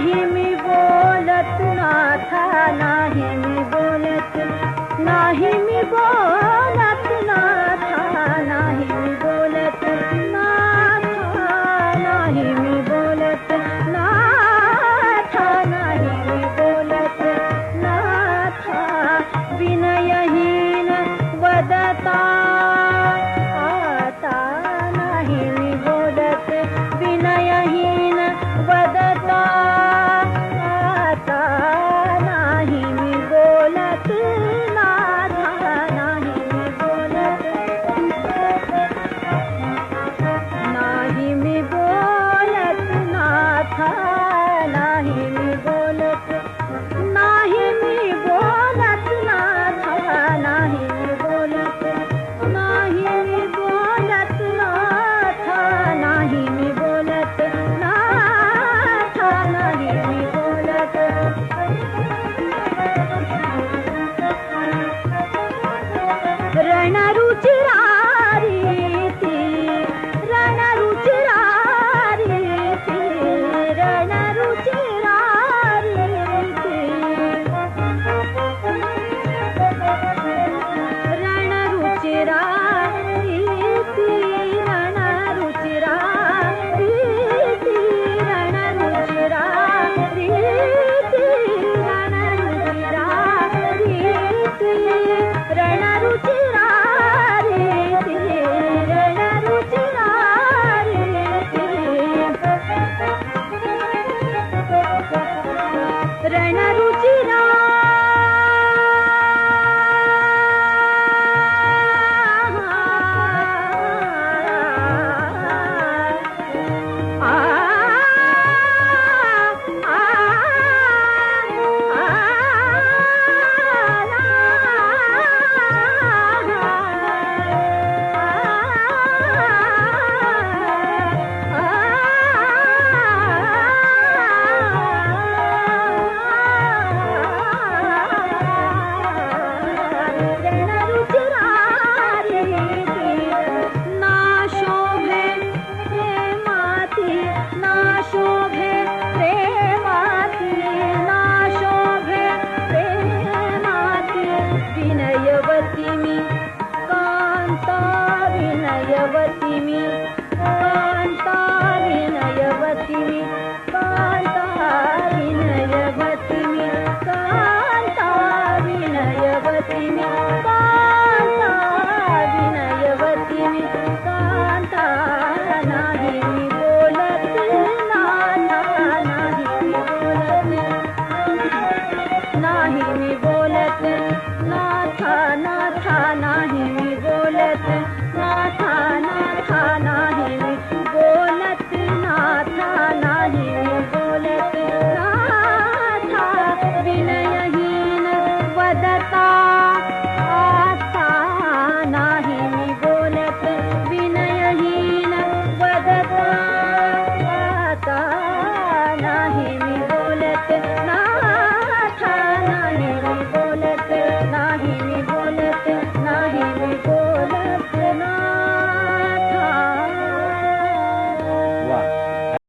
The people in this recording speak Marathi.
नाही मी बोलत नाथा, नाही मी बोलत, नाही मी बोलत नाथा, नाही मी बोलत नाथा, नाही मी बोलत नाथा, नाही मी बोलत नाथा, विनयहीन वदता आता, नाही मी बोलत विनयहीन वदता आता, नाही मी बोलत नाथा, नाही मी बोलत, नाही मी बोलत नाथा, नाही मी बोलत, नाही मी बोलत नाथा, नाही मी बोलत, नाही मी बोलत नाथा, नाही मी बोलत नाथा, नाही मी बोलत, रणरुचिरारी ती, रणरुचिरारी ती, रणरुचिरारी ती, रणरुचिरारी ती, रणरुचिरारी ती, रणरुचिरारी ती, रणरुचिरारी ती, रणरुचिरारी ती, रणरुचिरारी ती, रणरुचिरा विनयवती मी कांता, विनयवती मी कांता, विनयवती मी कांता.